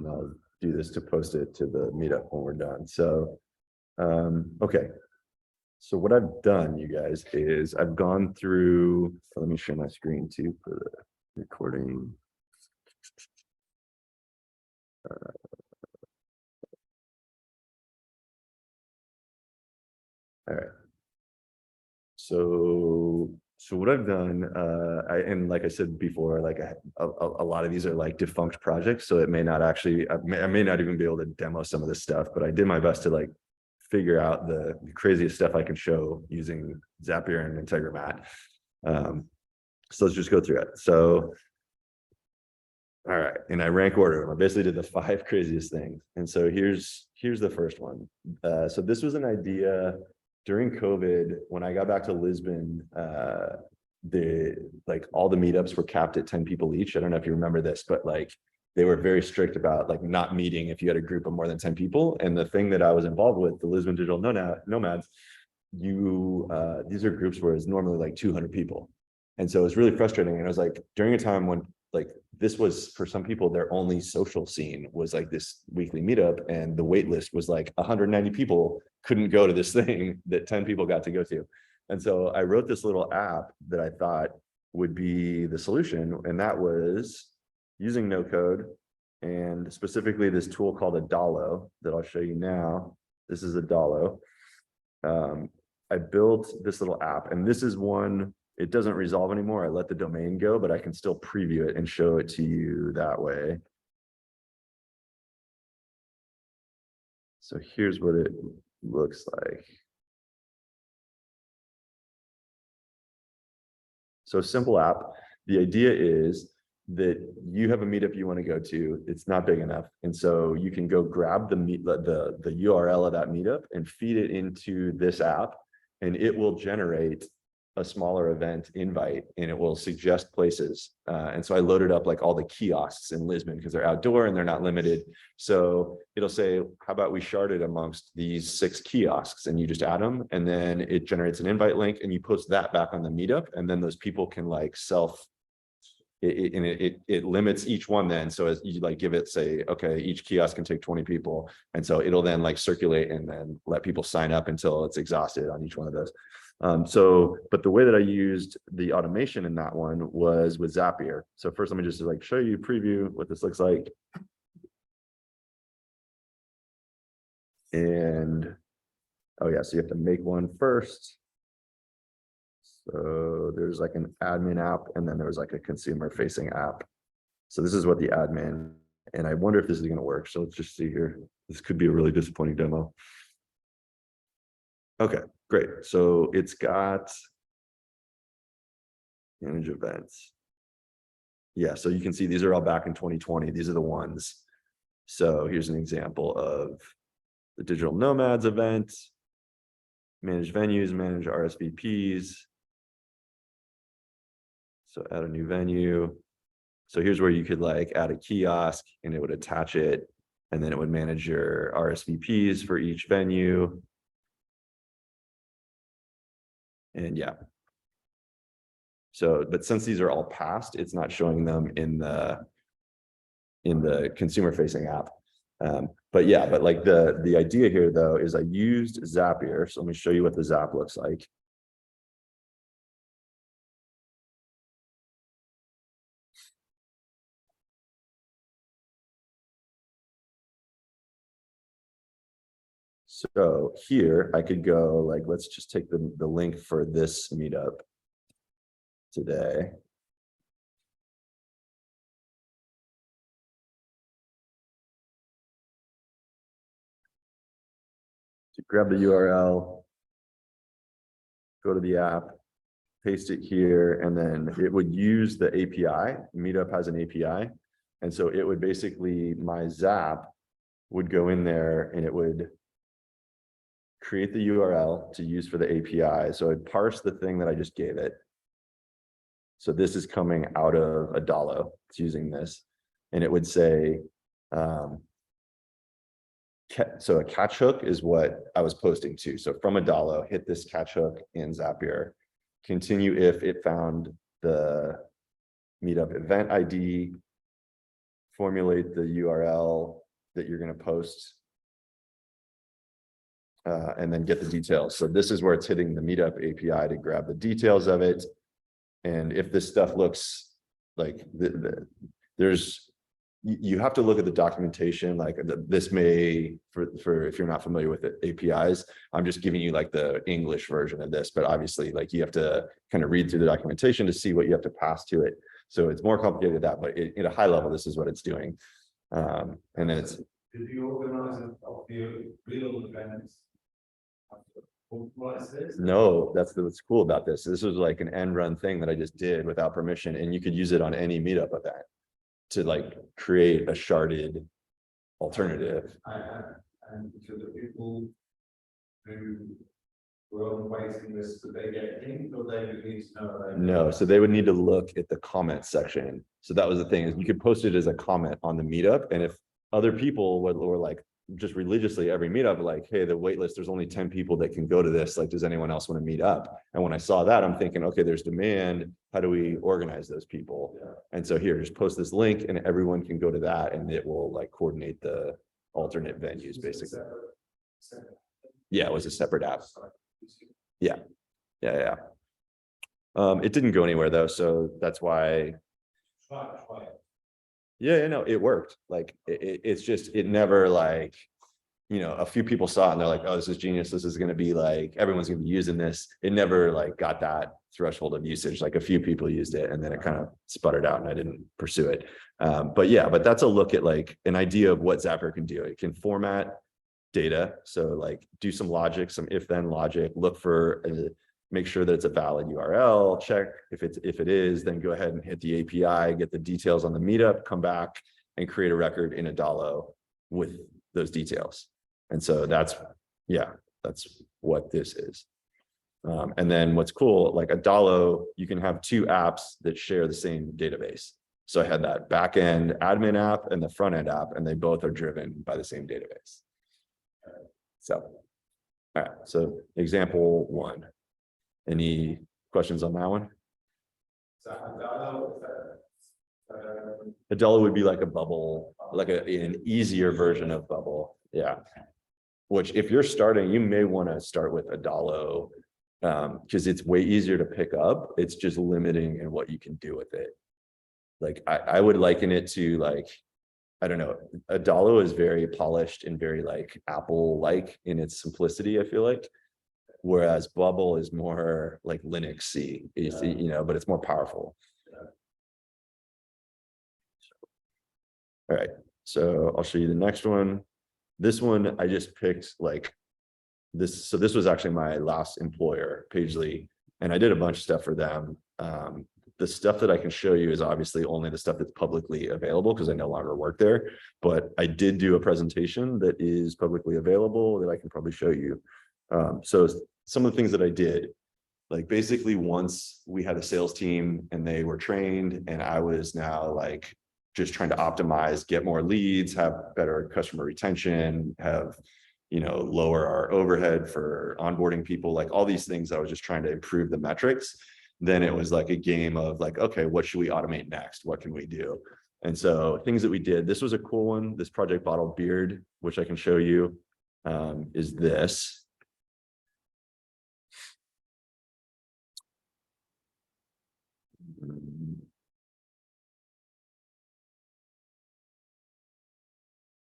I'll do this to post it to the meetup when we're done. So, okay. So what I've done, you guys, is I've gone through, let me share my screen too for the recording. All right. So what I've done, and like I said before, like a lot of these are like defunct projects, so it may not actually, I may not even be able to demo some of this stuff, but I did my best to like figure out the craziest stuff I can show using Zapier and Integromat. So let's just go through it. So, all right, and I rank order them. I basically did the 5 craziest things. And so here's the first one. So this was an idea during COVID when I got back to Lisbon. Like all the meetups were capped at 10 people each. I don't know if you remember this, but like they were very strict about like not meeting if you had a group of more than 10 people. And the thing that I was involved with, the Lisbon Digital Nomads, these are groups where it's normally like 200 people. And so it was really frustrating. And I was like, during a time when like this was for some people, their only social scene was like this weekly meetup, and the wait list was like 190 people couldn't go to this thing that 10 people got to go to. And so I wrote this little app that I thought would be the solution. And that was using Nocode, and specifically this tool called a Dalo that I'll show you now. This is a Dalo. I built this little app, and this is one, it doesn't resolve anymore. I let the domain go, but I can still preview it and show it to you that way. So here's what it looks like. So simple app. The idea is that you have a meetup you want to go to. It's not big enough, and so you can go grab the URL of that meetup and feed it into this app, and it will generate a smaller event invite, and it will suggest places. And so I loaded up like all the kiosks in Lisbon because they're outdoor and they're not limited. So it'll say, how about we shard it amongst these 6 kiosks, and you just add them, and then it generates an invite link, and you post that back on the meetup, and then those people can like it limits each one then. So as you like give it, say, okay, each kiosk can take 20 people. And so it'll then like circulate and then let people sign up until it's exhausted on each one of those. But the way that I used the automation in that one was with Zapier. So first, let me just like show you, preview what this looks like. And, oh yeah, so you have to make one first. So there's like an admin app, and then there's like a consumer facing app. So this is what the admin, and I wonder if this is going to work. So let's just see here. This could be a really disappointing demo. Okay, great. So it's got manage events. Yeah, so you can see these are all back in 2020. These are the ones. So here's an example of the Digital Nomads event, manage venues, manage RSVPs. So add a new venue. So here's where you could like add a kiosk, and it would attach it, and then it would manage your RSVPs for each venue. And yeah. So, but since these are all past, it's not showing them in the consumer facing app. But yeah, but like the idea here though is I used Zapier. So let me show you what the Zap looks like. So here I could go like, let's just take the link for this meetup today. So grab the URL, go to the app, paste it here, and then it would use the API. Meetup has an API. And so it would basically, my Zap would go in there and it would create the URL to use for the API. So I'd parse the thing that I just gave it. So this is coming out of a Dalo. It's using this. And it would say, so a catch hook is what I was posting to. So from a Dalo, hit this catch hook in Zapier, continue if it found the meetup event ID, formulate the URL that you're going to post, and then get the details. So this is where it's hitting the Meetup API to grab the details of it. And if this stuff looks like you have to look at the documentation, like this may, for if you're not familiar with the APIs, I'm just giving you like the English version of this, but obviously like you have to kind of read through the documentation to see what you have to pass to it. So it's more complicated than that, but at a high level, this is what it's doing. And then it's. Did you organize the real events? No, that's what's cool about this. This was like an end run thing that I just did without permission, and you could use it on any Meetup event to like create a sharded alternative. And to the people who were on the waiting list, did they get linked, or they would need to know? No, so they would need to look at the comment section. So that was the thing, is you could post it as a comment on the Meetup, and if other people were like just religiously every Meetup, like, hey, the wait list, there's only 10 people that can go to this. Like, does anyone else want to meet up? And when I saw that, I'm thinking, okay, there's demand. How do we organize those people? Yeah. And so here, just post this link and everyone can go to that, and it will like coordinate the alternate venues, basically. Yeah, it was a separate app. Yeah. It didn't go anywhere though. So that's why. Yeah, no, it worked. Like it's just, it never like, you know, a few people saw it and they're like, oh, this is genius. This is going to be like, everyone's going to be using this. It never like got that threshold of usage. Like a few people used it and then it kind of sputtered out and I didn't pursue it. But yeah, but that's a look at like an idea of what Zapier can do. It can format data. So like do some logic, some if then logic, look for make sure that it's a valid URL, check if it is, then go ahead and hit the API, get the details on the Meetup, come back and create a record in Adalo with those details. And so that's what this is. And then what's cool, like Adalo, you can have two apps that share the same database. So I had that backend admin app and the front end app, and they both are driven by the same database. So, all right, so example one. Any questions on that one? Adalo would be like a bubble, like an easier version of Bubble. Yeah. Which if you're starting, you may want to start with Adalo because it's way easier to pick up. It's just limiting in what you can do with it. Like I would liken it to like, I don't know, Adalo is very polished and very like Apple-like in its simplicity, I feel like. Whereas Bubble is more like Linux-y, you know, but it's more powerful. All right, so I'll show you the next one. This one, I just picked like this. So this was actually my last employer, Pagely, and I did a bunch of stuff for them. The stuff that I can show you is obviously only the stuff that's publicly available because I no longer work there, but I did do a presentation that is publicly available that I can probably show you. So some of the things that I did, like basically once we had a sales team and they were trained and I was now like just trying to optimize, get more leads, have better customer retention, have, you know, lower our overhead for onboarding people, like all these things. I was just trying to improve the metrics. Then it was like a game of like, okay, what should we automate next? What can we do? And so things that we did, this was a cool one. This Project Bottle Beard, which I can show you, is this.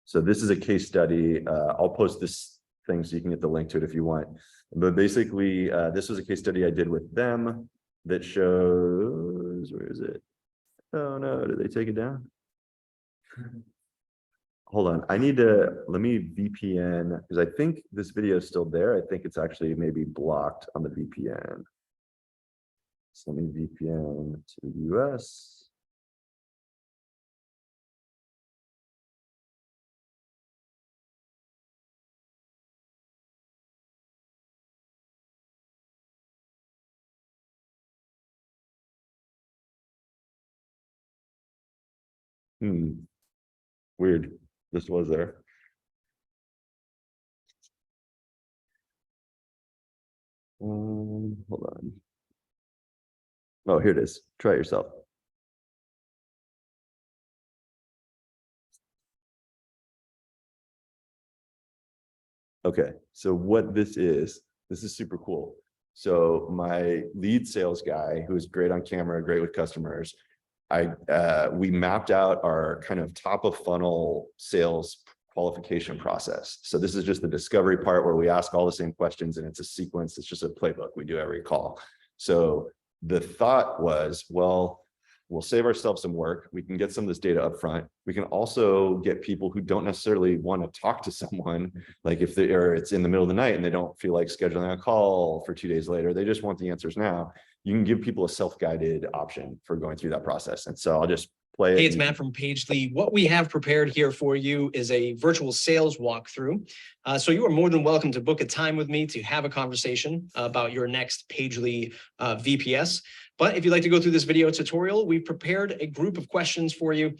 So this is a case study. I'll post this thing so you can get the link to it if you want. But basically, this was a case study I did with them that shows, where is it? Oh no, did they take it down? Hold on, let me VPN, because I think this video is still there. I think it's actually maybe blocked on the VPN. So let me VPN to the US. Weird. This was there. Hold on. Oh, here it is. Try it yourself. Okay, so what this is super cool. So my lead sales guy, who is great on camera, great with customers, we mapped out our kind of top of funnel sales qualification process. So this is just the discovery part where we ask all the same questions and it's a sequence. It's just a playbook we do every call. So the thought was, well, we'll save ourselves some work. We can get some of this data up front. We can also get people who don't necessarily want to talk to someone, like if it's in the middle of the night and they don't feel like scheduling a call for 2 days later, they just want the answers now. You can give people a self-guided option for going through that process. And so I'll just play it. Hey, it's Matt from Pagely. What we have prepared here for you is a virtual sales walkthrough. So you are more than welcome to book a time with me to have a conversation about your next Pagely VPS. But if you'd like to go through this video tutorial, we've prepared a group of questions for you.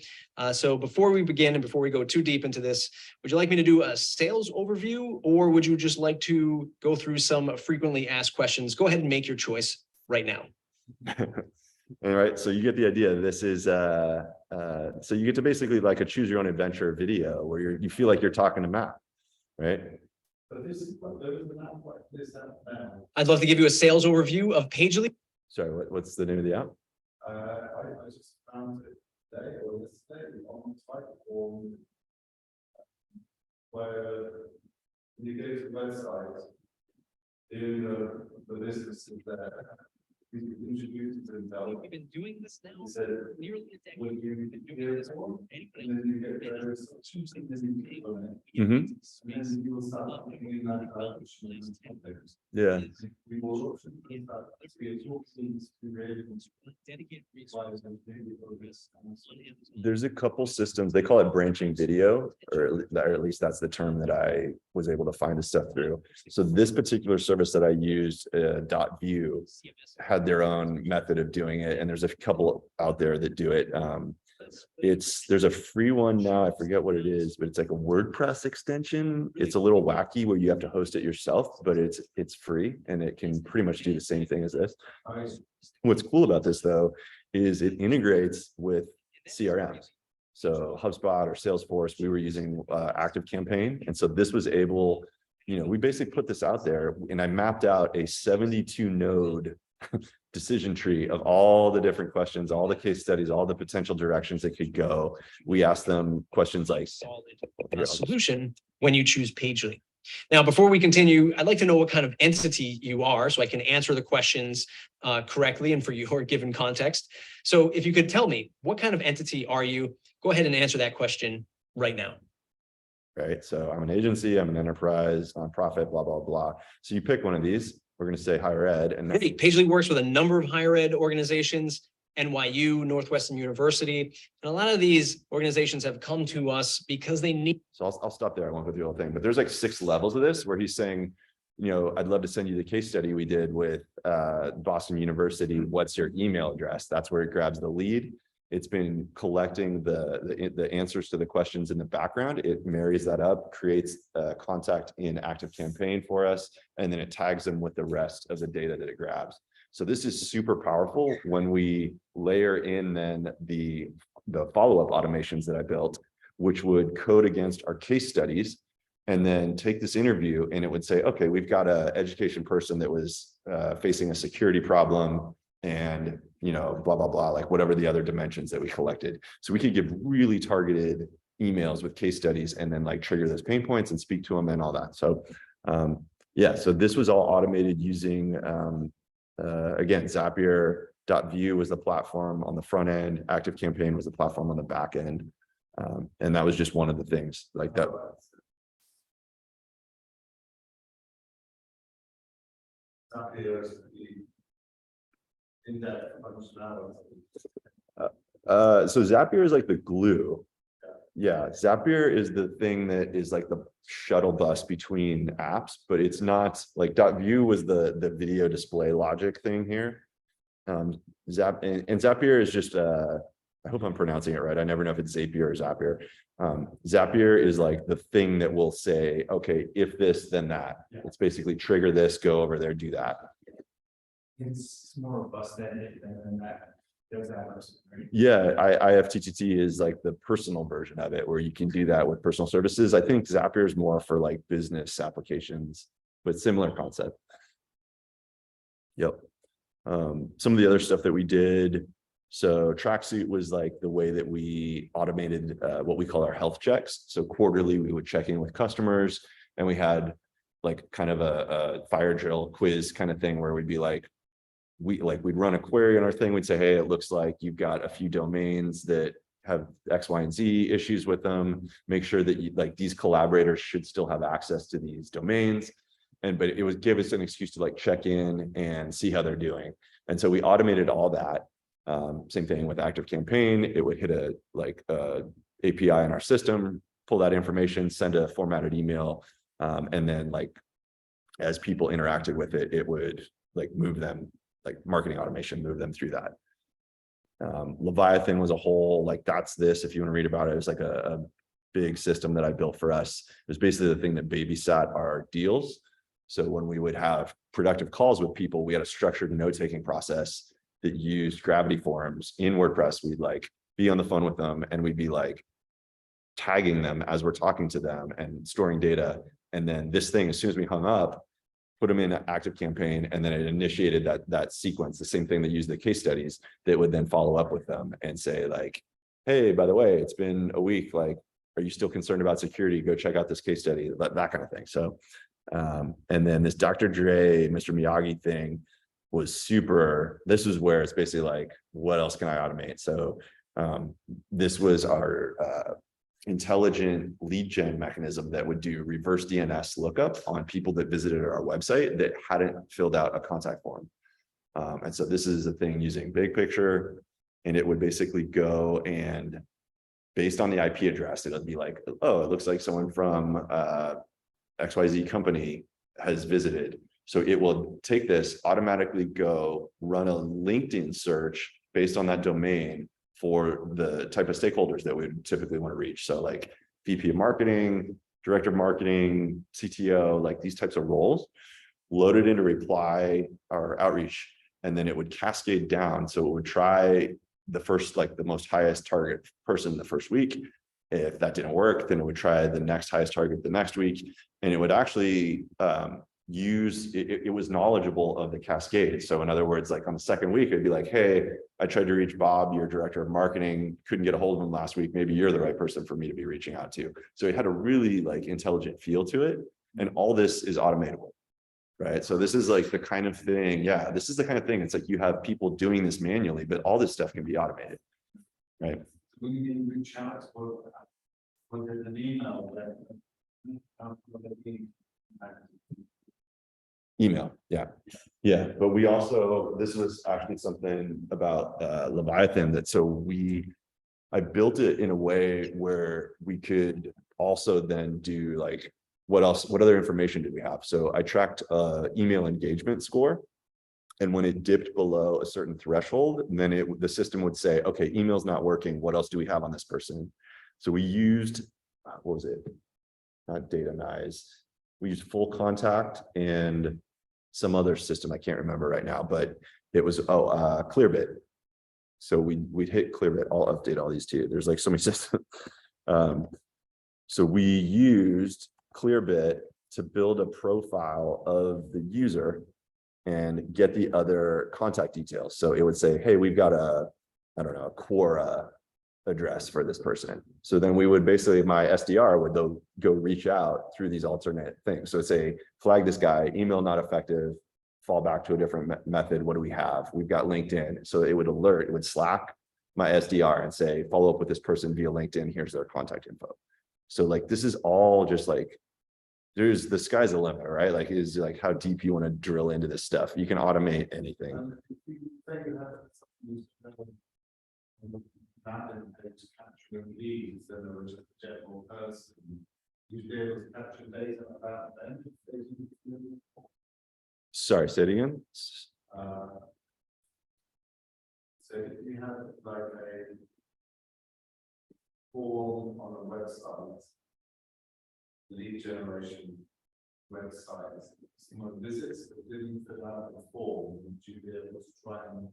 So before we begin and before we go too deep into this, would you like me to do a sales overview, or would you just like to go through some frequently asked questions? Go ahead and make your choice right now. All right, so you get the idea. This is so you get to basically like a choose your own adventure video where you feel like you're talking to Matt, right? I'd love to give you a sales overview of Pagely. Sorry, what's the name of the app? I just found it today or yesterday on the platform where you go to the website, in the businesses there. Introduced to them. We've been doing this now Nearly a decade. when you hear this one, and then you get those choosing this people in it. Mm-hmm. And then you will start thinking in that direction. Yeah. We will also be talking to There's a couple systems, they call it branching video, or at least that's the term that I was able to find this stuff through. So this particular service that I used, .view, had their own method of doing it, and there's a couple out there that do it. There's a free one now, I forget what it is, but it's like a WordPress extension. It's a little wacky where you have to host it yourself, but it's free and it can pretty much do the same thing as this. What's cool about this though is it integrates with CRMs. So HubSpot or Salesforce, we were using ActiveCampaign, and so this was able, we basically put this out there, and I mapped out a 72 node decision tree of all the different questions, all the case studies, all the potential directions it could go. We asked them questions like solution when you choose Pagely. Now, before we continue, I'd like to know what kind of entity you are so I can answer the questions correctly and for your given context. So if you could tell me, what kind of entity are you? Go ahead and answer that question right now. Right. So I'm an agency, I'm an enterprise, nonprofit, blah, blah, blah. So you pick one of these. We're going to say higher ed. And great. Pagely works with a number of higher ed organizations, NYU, Northwestern University. And a lot of these organizations have come to us because they need. So I'll stop there. I won't go through the whole thing, but there's like 6 levels of this where he's saying, I'd love to send you the case study we did with Boston University. What's your email address? That's where it grabs the lead. It's been collecting the answers to the questions in the background. It marries that up, creates contact in ActiveCampaign for us, and then it tags them with the rest of the data that it grabs. So this is super powerful when we layer in then the follow-up automations that I built, which would code against our case studies, and then take this interview and it would say, okay, we've got an education person that was facing a security problem and blah, blah, blah, like whatever the other dimensions that we collected. So we could give really targeted emails with case studies and then like trigger those pain points and speak to them and all that. So yeah, so this was all automated using, again, Zapier.view was the platform on the front end, ActiveCampaign was the platform on the back end. And that was just one of the things like that. So Zapier is like the glue. Yeah, Zapier is the thing that is like the shuttle bus between apps, but it's not like .view was the video display logic thing here. Zapier is just I hope I'm pronouncing it right. I never know if it's Zapier or Zapier. Zapier is like the thing that will say, okay, if this, then that. Yeah. It's basically trigger this, go over there, do that. It's more robust than that. Yeah, IFTTT is like the personal version of it where you can do that with personal services. I think Zapier is more for like business applications, but similar concept. Yep. Some of the other stuff that we did. So Tracksuit was like the way that we automated what we call our health checks. So quarterly, we would check in with customers, and we had like kind of a fire drill quiz kind of thing where we'd be like, we'd run a query on our thing. We'd say, hey, it looks like you've got a few domains that have X, Y, and Z issues with them. Make sure that you, like, these collaborators should still have access to these domains. But it would give us an excuse to like check in and see how they're doing. And so we automated all that. Same thing with ActiveCampaign. It would hit a API in our system, pull that information, send a formatted email, and then like as people interacted with it, it would like move them, like marketing automation, move them through that. Leviathan was a whole, like, that's this, if you want to read about it, it was like a big system that I built for us. It was basically the thing that babysat our deals. So when we would have productive calls with people, we had a structured note-taking process that used gravity forms in WordPress. We'd like be on the phone with them, and we'd be like tagging them as we're talking to them and storing data. And then this thing, as soon as we hung up, put them in ActiveCampaign, and then it initiated that sequence, the same thing that used the case studies, that would then follow up with them and say like, hey, by the way, it's been a week, like, are you still concerned about security? Go check out this case study, that kind of thing. So, and then this Dr. Dre, Mr. Miyagi thing was super, this is where it's basically like, what else can I automate? So this was our intelligent lead gen mechanism that would do reverse DNS lookup on people that visited our website that hadn't filled out a contact form. And so this is a thing using Big Picture, and it would basically go and based on the IP address, it'll be like, oh, it looks like someone from XYZ company has visited. So it will take this, automatically go run a LinkedIn search based on that domain for the type of stakeholders that we would typically want to reach. So like VP of marketing, director of marketing, CTO, like these types of roles, loaded into reply or outreach, and then it would cascade down. So it would try the first, like the most highest target person the first week. If that didn't work, then it would try the next highest target the next week. And it would actually it was knowledgeable of the cascade. So in other words, like on the second week, it'd be like, hey, I tried to reach Bob, your director of marketing, couldn't get a hold of him last week. Maybe you're the right person for me to be reaching out to. So it had a really like intelligent feel to it. And all this is automatable, right? So this is like the kind of thing, yeah, this is the kind of thing. It's like you have people doing this manually, but all this stuff can be automated, right? When you reach out, when there's an email that email, yeah. But we also, this was actually something about Leviathan that, so I built it in a way where we could also then do like, what other information did we have? So I tracked email engagement score. And when it dipped below a certain threshold, then the system would say, okay, email's not working. What else do we have on this person? So we used, what was it? Not Datanize. We used Full Contact and some other system I can't remember right now, but it was Clearbit. So we'd hit Clearbit. I'll update all these too. There's like so many systems. So we used Clearbit to build a profile of the user and get the other contact details. So it would say, hey, we've got a Quora address for this person. So then we would basically, my SDR would go reach out through these alternate things. So say, flag this guy, email not effective, fall back to a different method. What do we have? We've got LinkedIn. So it would alert, it would Slack my SDR and say, follow up with this person via LinkedIn. Here's their contact info. So like, this is all just like, the sky's the limit, right? Like, is like how deep you want to drill into this stuff. You can automate anything. Capturing leads, then there was a general person. You'd be able to capture data about them. Sorry, say it again. So if you have like a form on a website, lead generation website, someone visits but didn't fill out the form, would you be able to try and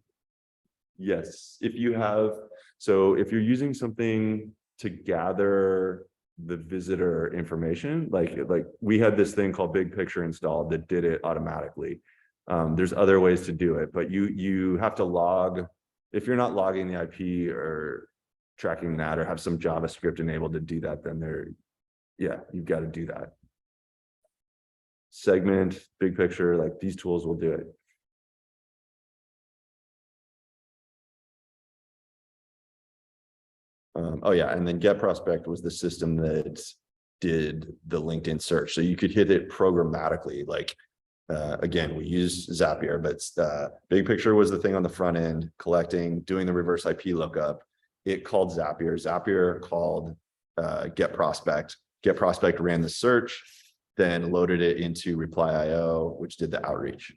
Yes, if you have, so if you're using something to gather the visitor information, like we had this thing called Big Picture installed that did it automatically. There's other ways to do it, but you have to log, if you're not logging the IP or tracking that or have some JavaScript enabled to do that, then yeah, you've got to do that. Segment, Big Picture, like these tools will do it. Oh yeah, and then Get Prospect was the system that did the LinkedIn search. So you could hit it programmatically. Like again, we use Zapier, but Big Picture was the thing on the front end, collecting, doing the reverse IP lookup. It called Zapier. Zapier called Get Prospect. Get Prospect ran the search, then loaded it into Reply.io, which did the outreach.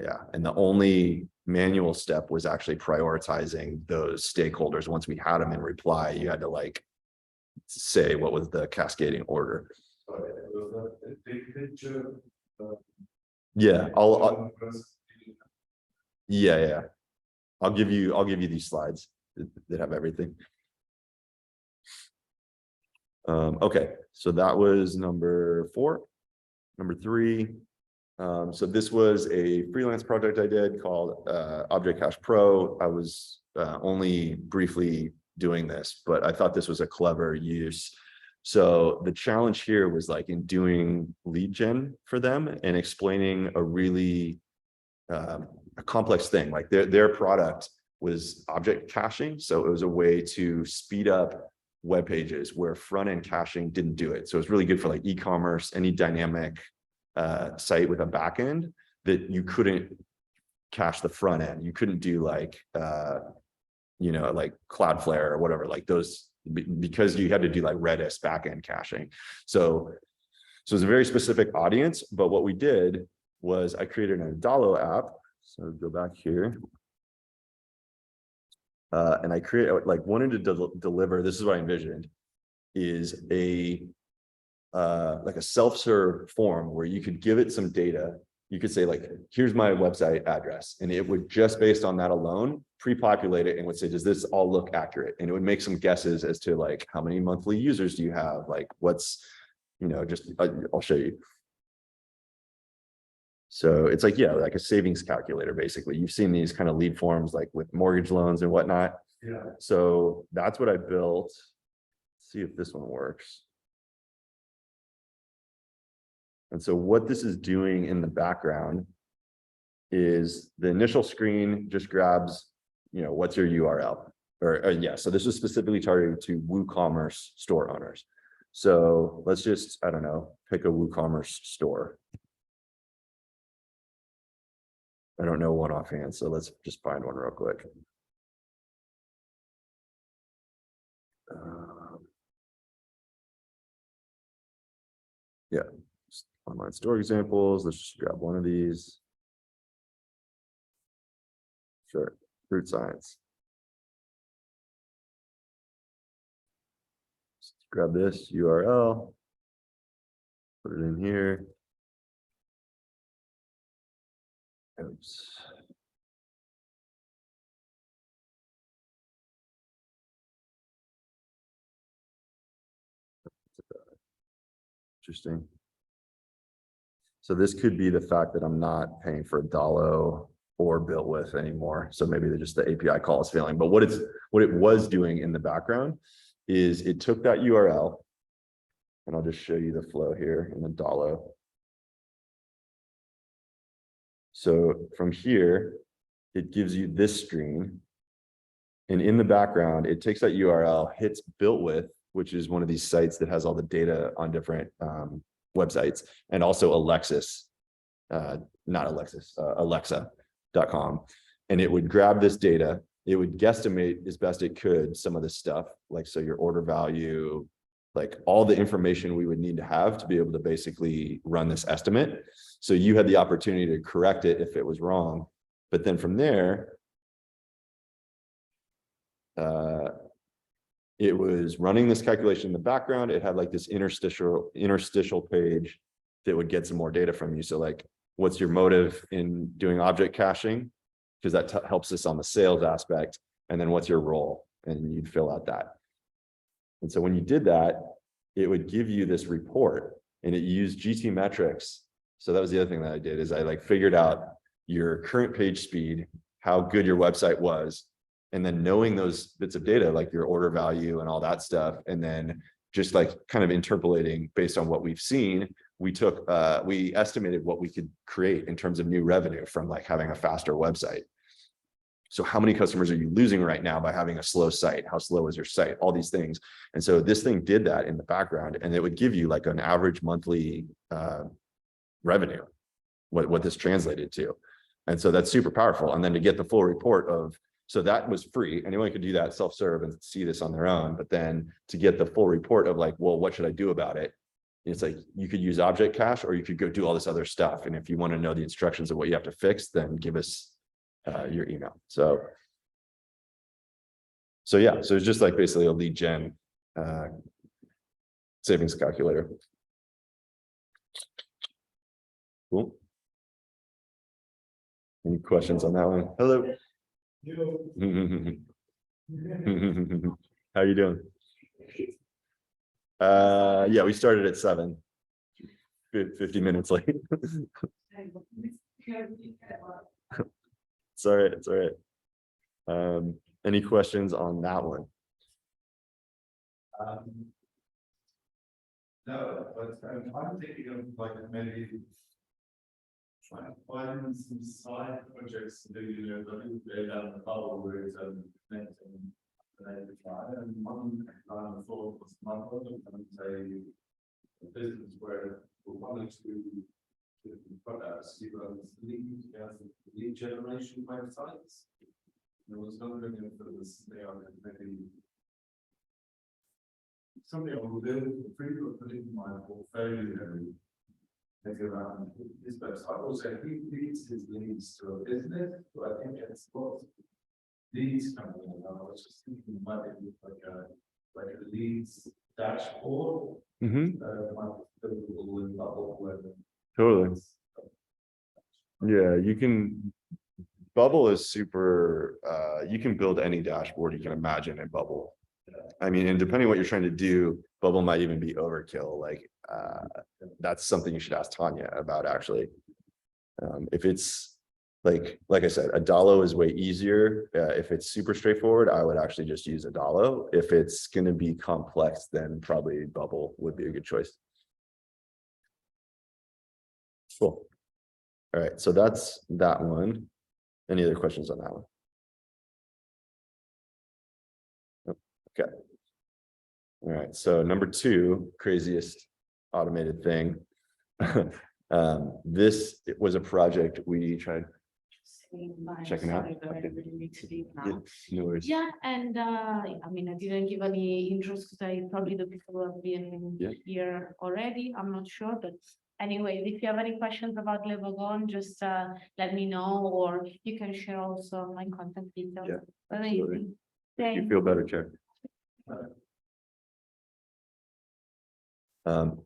Yeah, and the only manual step was actually prioritizing those stakeholders. Once we had them in reply, you had to like say what was the cascading order. Big picture. Yeah, yeah. I'll give you these slides that have everything. Okay, so that was number 4. Number 3. So this was a freelance project I did called Object Cache Pro. I was only briefly doing this, but I thought this was a clever use. So the challenge here was like in doing lead gen for them and explaining a really a complex thing. Like their product was object caching. So it was a way to speed up web pages where front end caching didn't do it. So it's really good for like e-commerce, any dynamic site with a back end that you couldn't cache the front end. You couldn't do like like Cloudflare or whatever, like those, because you had to do like Redis backend caching. So it's a very specific audience, but what we did was I created an Adalo app. So go back here. And I wanted to deliver, this is what I envisioned, is like a self-serve form where you could give it some data. You could say like, here's my website address. And it would just based on that alone, pre-populate it and would say, does this all look accurate? And it would make some guesses as to like, how many monthly users do you have? Like what's, I'll show you. So it's like, yeah, like a savings calculator, basically. You've seen these kind of lead forms like with mortgage loans and whatnot. Yeah. So that's what I built. Let's see if this one works. And so what this is doing in the background is the initial screen just grabs, what's your URL? Yeah, so this is specifically targeted to WooCommerce store owners. So let's just, I don't know, pick a WooCommerce store. I don't know one offhand, so let's just find one real quick. Yeah, just online store examples. Let's just grab one of these. Sure, fruit science. Just grab this URL, put it in here. Oops. Interesting. So this could be the fact that I'm not paying for Adalo or built with anymore. So maybe just the API call is failing. But what it was doing in the background is it took that URL, and I'll just show you the flow here in Adalo. So from here, it gives you this screen. And in the background, it takes that URL, hits built with, which is one of these sites that has all the data on different websites, and also Alexa.com. And it would grab this data. It would guesstimate as best it could some of this stuff, like, so your order value, like all the information we would need to have to be able to basically run this estimate. So you had the opportunity to correct it if it was wrong. But then from there, it was running this calculation in the background. It had like this interstitial page that would get some more data from you. So like, what's your motive in doing object caching? because that helps us on the sales aspect. And then what's your role? And you'd fill out that. And so when you did that, it would give you this report, and it used GT metrics. So that was the other thing that I did, is I like figured out your current page speed, how good your website was, and then knowing those bits of data, like your order value and all that stuff. And then just like kind of interpolating based on what we've seen, we estimated what we could create in terms of new revenue from like having a faster website. So how many customers are you losing right now by having a slow site? How slow is your site? All these things. And so this thing did that in the background, and it would give you like an average monthly revenue, what this translated to. And so that's super powerful. And then to get the full report of, so that was free. Anyone could do that self-serve and see this on their own. But then to get the full report of like, well, what should I do about it? It's like, you could use object cache, or you could go do all this other stuff. And if you want to know the instructions of what you have to fix, then give us your email. So yeah, so it's just like basically a lead gen savings calculator. Cool. Any questions on that one? Hello. How are you doing? Yeah, we started at 7, 50 minutes late. It's all right. It's all right. Any questions on that one? No, but I'm thinking of like maybe trying to find some side projects to do, you know, go down the bubble route and connect and one thought was my project and a business where we wanted to products, you know, lead generation websites. There was wondering if there was maybe something I will do for free, but put in my portfolio and think around this website. Also, he leads his leads to a business, but I think it's got leads coming in. I was just thinking it might be like a leads dashboard. Totally. Yeah, you can. Bubble is super. You can build any dashboard you can imagine in Bubble. I mean, and depending on what you're trying to do, Bubble might even be overkill. Like that's something you should ask Tanya about, actually. If it's like I said, Adalo is way easier. If it's super straightforward, I would actually just use Adalo. If it's going to be complex, then probably Bubble would be a good choice. Cool. All right, so that's that one. Any other questions on that one? Okay. All right, so number 2, craziest automated thing. This was a project we tried checking out. Okay. No worries. Yeah, and I mean, I didn't give any intros because I probably the people who have been here already. I'm not sure, but anyway, if you have any questions about Lisboa, just let me know, or you can share also my contact details. Yeah, absolutely. Make you feel better, Chair.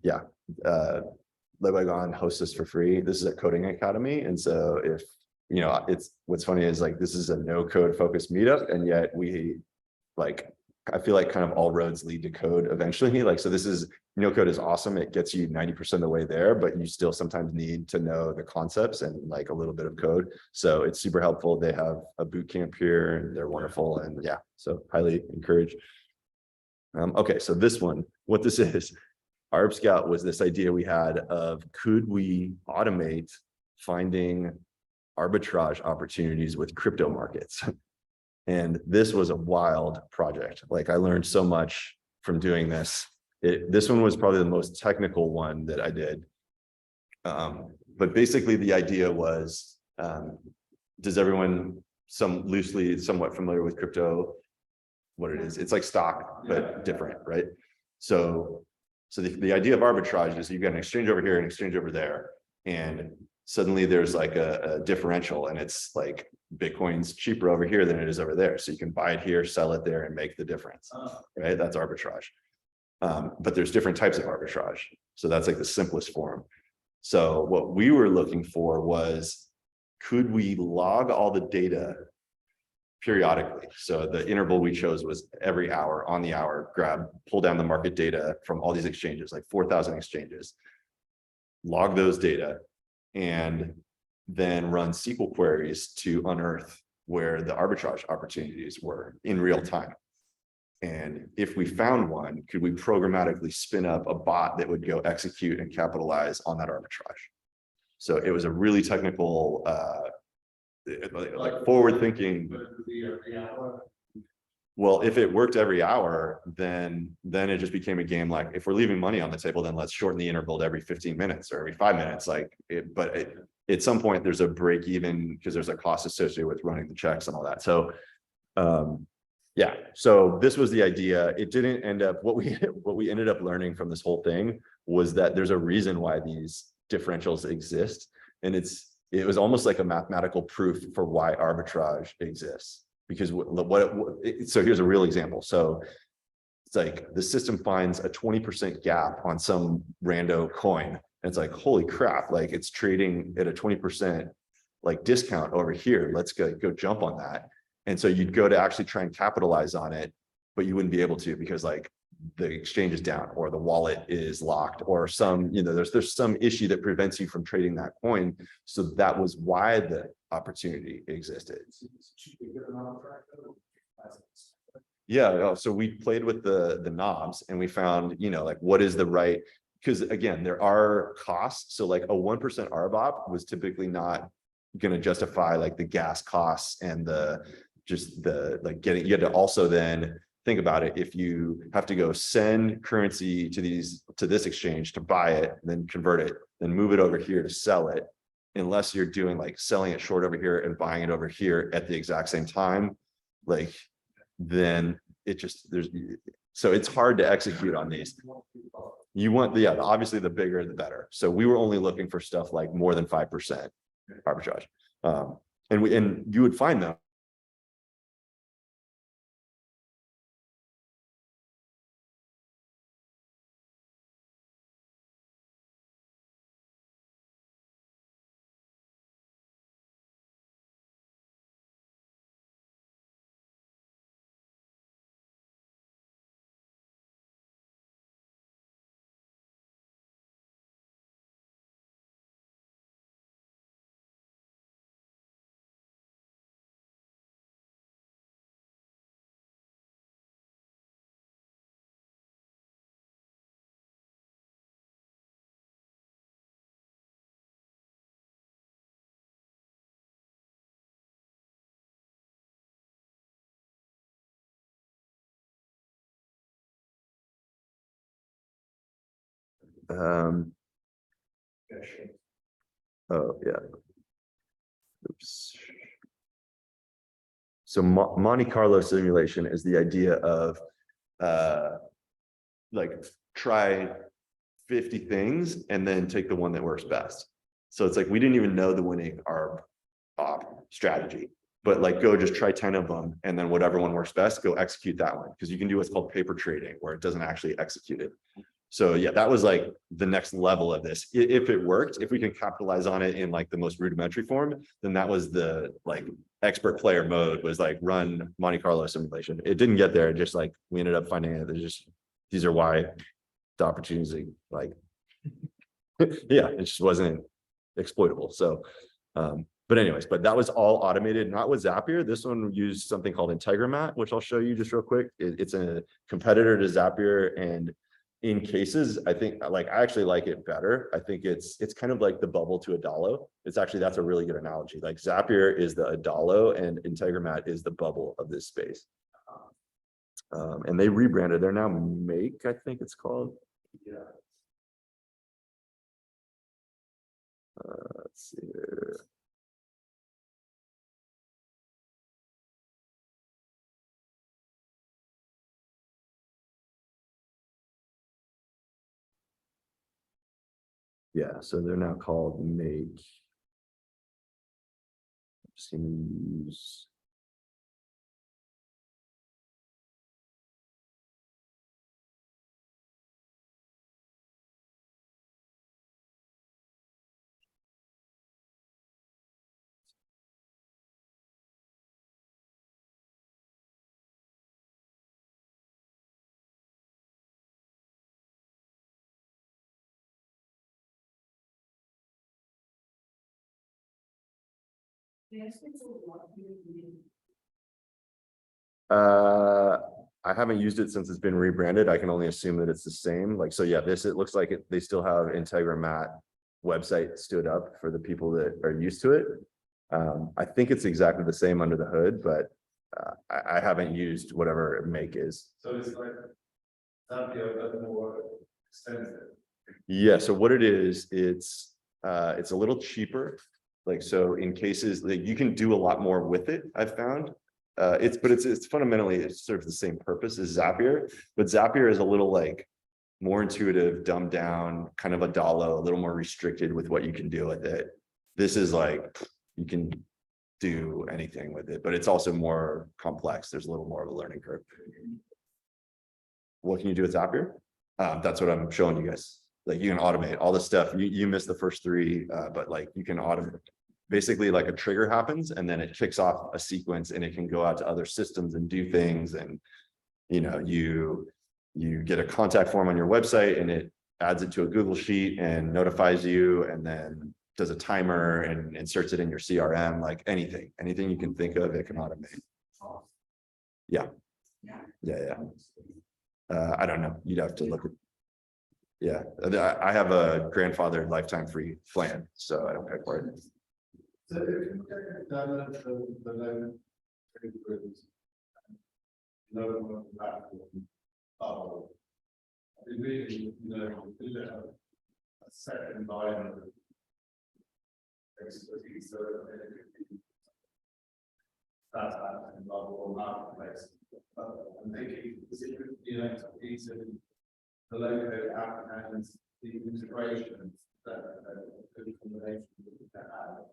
Yeah, Lisboa hosts us for free. This is a coding academy, and so if you know, it's what's funny is like this is a no code focused meetup, and yet we like I feel like kind of all roads lead to code eventually. Like, so this is, no code is awesome. It gets you 90% of the way there, but you still sometimes need to know the concepts and like a little bit of code. So it's super helpful. They have a boot camp here and they're wonderful. And yeah, so highly encourage. Okay, so this one, what this is, ARB Scout was this idea we had of, could we automate finding arbitrage opportunities with crypto markets? And this was a wild project. Like, I learned so much from doing this. This one was probably the most technical one that I did. But basically the idea was, does everyone somewhat familiar with crypto, what it is? It's like stock, but different, right? So the idea of arbitrage is you got an exchange over here and exchange over there. And suddenly there's like a differential, and it's like Bitcoin's cheaper over here than it is over there. So you can buy it here, sell it there, and make the difference, right? That's arbitrage. But there's different types of arbitrage. So that's like the simplest form. So what we were looking for was could we log all the data periodically? So the interval we chose was every hour, on the hour, pull down the market data from all these exchanges, like 4,000 exchanges, log those data, and then run SQL queries to unearth where the arbitrage opportunities were in real time. And if we found one, could we programmatically spin up a bot that would go execute and capitalize on that arbitrage? So it was a really technical, like forward thinking. Well, if it worked every hour, then it just became a game. Like, if we're leaving money on the table, then let's shorten the interval to every 15 minutes or every 5 minutes. At some point there's a break even because there's a cost associated with running the checks and all that. So yeah, so this was the idea. It didn't end up, what we ended up learning from this whole thing was that there's a reason why these differentials exist. And it was almost like a mathematical proof for why arbitrage exists. Because so here's a real example. So it's like the system finds a 20% gap on some rando coin. And it's like, holy crap, like it's trading at a 20% like discount over here. Let's go jump on that. And so you'd go to actually try and capitalize on it, but you wouldn't be able to because like the exchange is down or the wallet is locked or some, there's some issue that prevents you from trading that coin. So that was why the opportunity existed. Yeah, so we played with the knobs and we found, like what is the right, because again, there are costs. So like a 1% RBOP was typically not going to justify like the gas costs and you had to also then think about it. If you have to go send currency to this exchange to buy it, then convert it, then move it over here to sell it, unless you're doing like selling it short over here and buying it over here at the exact same time, like then so it's hard to execute on these. You want obviously the bigger the better. So we were only looking for stuff like more than 5% arbitrage. And you would find them. Oh yeah. Oops. So Monte Carlo simulation is the idea of like try 50 things and then take the one that works best. So it's like we didn't even know the winning ARB strategy, but like go just try 10 of them and then whatever one works best, go execute that one, because you can do what's called paper trading where it doesn't actually execute it. So yeah, that was like the next level of this. If it worked, if we can capitalize on it in like the most rudimentary form, then that was the like expert player mode, was like run Monte Carlo simulation. It didn't get there. Just like we ended up finding it. These are why the opportunities like, yeah, it just wasn't exploitable. So, but anyways, but that was all automated, not with Zapier. This one used something called Integromat, which I'll show you just real quick. It's a competitor to Zapier, and in cases, I think I actually like it better. I think it's kind of like the bubble to Adalo. That's a really good analogy. Like Zapier is the Adalo and Integromat is the bubble of this space. And they rebranded. They're now Make, I think it's called. Yeah. Let's see here. Yeah, so they're now called Make. I'm just gonna use. I haven't used it since it's been rebranded. I can only assume that it's the same. Like, so yeah, it looks like they still have Integromat website stood up for the people that are used to it. I think it's exactly the same under the hood, but I haven't used whatever make is. So it's like Zapier, but more extensive. Yeah, so what it is, it's a little cheaper. Like, so in cases like you can do a lot more with it, I've found. It's fundamentally, it serves the same purpose as Zapier, but Zapier is a little like more intuitive, dumbed down, kind of a little more restricted with what you can do with it. This is like, you can do anything with it, but it's also more complex. There's a little more of a learning curve. What can you do with Zapier? That's what I'm showing you guys. Like, you can automate all the stuff. You missed the first three, but like you can automate. Basically, like a trigger happens and then it kicks off a sequence and it can go out to other systems and do things. And you know, you get a contact form on your website and it adds it to a Google Sheet and notifies you, and then does a timer and inserts it in your CRM. Like anything you can think of, it can automate. Yeah. I don't know. You'd have to look at. Yeah, I have a grandfathered lifetime free plan, so I don't pay for it. So if you get down the low groups, lower one platform, we really, a set environment of expertise, so that's in bubble marketplace. I'm thinking, expertise in the low-code app and the integration that good combination that have.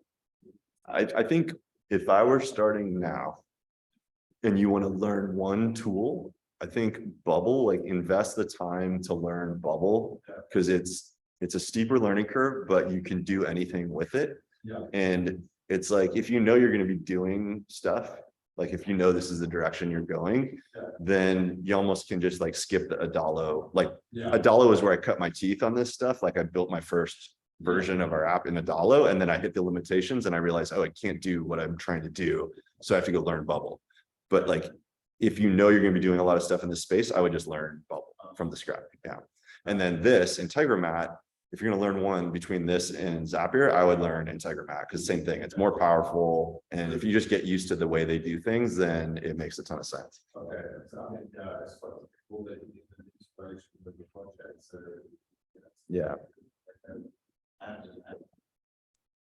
I think if I were starting now and you want to learn one tool, I think Bubble, like invest the time to learn Bubble, because it's a steeper learning curve, but you can do anything with it. Yeah. And it's like, if you know you're going to be doing stuff, like if you know this is the direction you're going, then you almost can just like skip the Adalo. Like Adalo is where I cut my teeth on this stuff. Like I built my first version of our app in Adalo, and then I hit the limitations and I realized, oh, I can't do what I'm trying to do, so I have to go learn Bubble. But like, if you know you're going to be doing a lot of stuff in this space, I would just learn Bubble from the scratch. Yeah. And then this Integromat, if you're going to learn one between this and Zapier, I would learn Integromat, because same thing, it's more powerful. And if you just get used to the way they do things, then it makes a ton of sense. Okay, so I mean, it's quite cool that you need the inspiration with the project. So Yeah.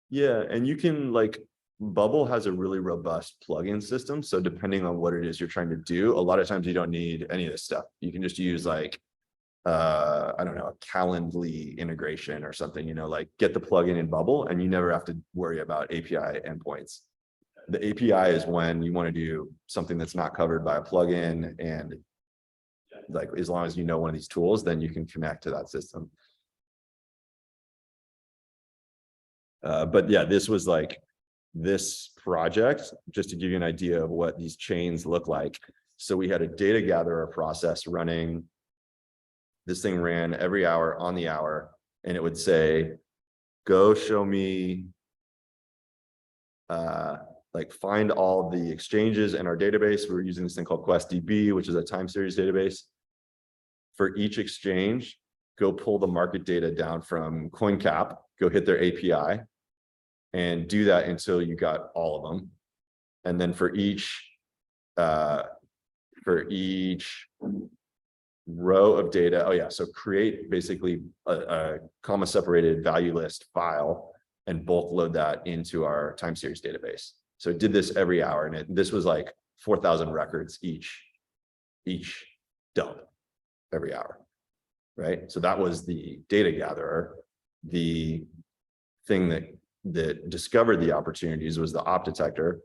Yeah, and you can like, Bubble has a really robust plugin system. So depending on what it is you're trying to do, a lot of times you don't need any of this stuff. You can just use like, I don't know, a Calendly integration or something, like get the plugin in Bubble and you never have to worry about API endpoints. The API is when you want to do something that's not covered by a plugin, and like, as long as you know one of these tools, then you can connect to that system. But yeah, this was like this project, just to give you an idea of what these chains look like. So we had a data gatherer process running. This thing ran every hour on the hour, and it would say, go show me, like find all the exchanges in our database. We were using this thing called QuestDB, which is a time series database. For each exchange, go pull the market data down from CoinCap, go hit their API, and do that until you got all of them. And then for each row of data, so create basically a comma separated value list file and bulk load that into our time series database. So it did this every hour, and this was like 4,000 records each dump every hour, right? So that was the data gatherer. The thing that discovered the opportunities was the op detector.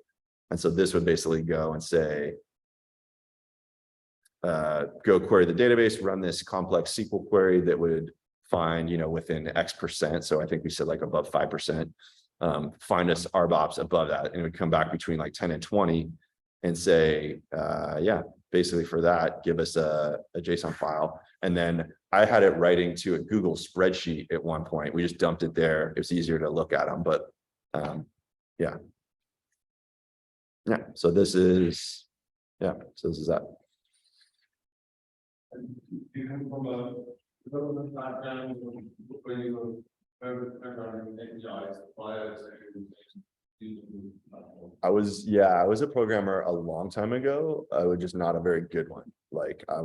And so this would basically go and say, go query the database, run this complex SQL query that would find, within X%. So I think we said like above 5%, find us RBOPs above that. And it would come back between like 10 and 20 and say, basically for that, give us a JSON file. And then I had it writing to a Google spreadsheet at one point. We just dumped it there. It was easier to look at them, but yeah. Yeah, so this is, yeah, so this is that. You come from a development background, where you were programming APIs prior to using the platform. I was a programmer a long time ago. I was just not a very good one. Like I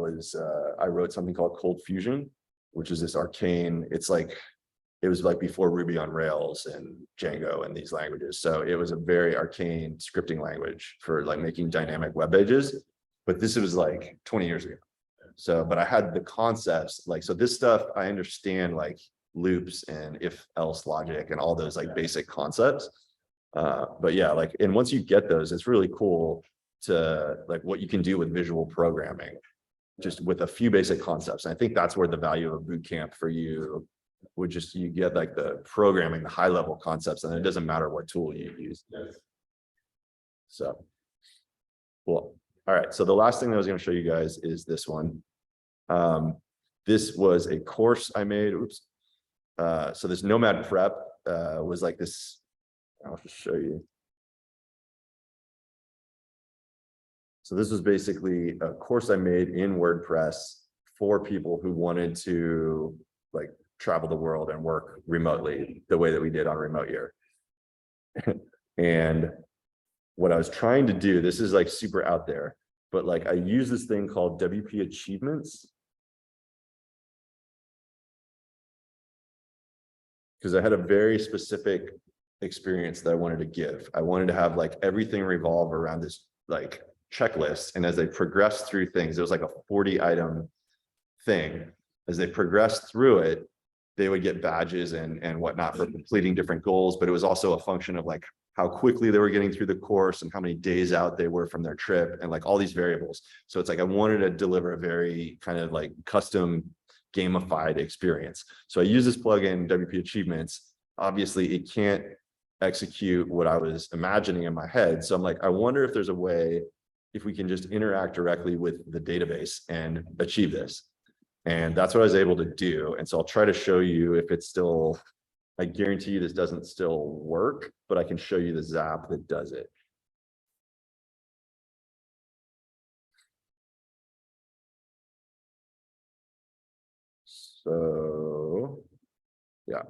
wrote something called Cold Fusion, which is this arcane, it was like before Ruby on Rails and Django and these languages. So it was a very arcane scripting language for like making dynamic web pages. But this was like 20 years ago. So, but I had the concepts, like, so this stuff, I understand like loops and if else logic and all those like basic concepts. But yeah, like, and once you get those, it's really cool to like what you can do with visual programming, just with a few basic concepts. And I think that's where the value of a boot camp for you would just, you get like the programming, the high level concepts, and it doesn't matter what tool you use. Yes. So, cool. All right, so the last thing that I was going to show you guys is this one. This was a course I made. Oops. So this Nomad Prep was like this. I'll just show you. So this was basically a course I made in WordPress for people who wanted to like travel the world and work remotely the way that we did on Remote Year. And what I was trying to do, this is like super out there, but like I use this thing called WP Achievements. Because I had a very specific experience that I wanted to give. I wanted to have like everything revolve around this like checklist. And as they progressed through things, it was like a 40 item thing. As they progressed through it, they would get badges and whatnot for completing different goals. But it was also a function of like how quickly they were getting through the course and how many days out they were from their trip and like all these variables. So it's like I wanted to deliver a very kind of like custom gamified experience. So I use this plugin, WP Achievements. Obviously, it can't execute what I was imagining in my head. So I'm like, I wonder if there's a way if we can just interact directly with the database and achieve this. And that's what I was able to do. And so I'll try to show you if it's still, I guarantee you this doesn't still work, but I can show you the Zap that does it. So, yeah.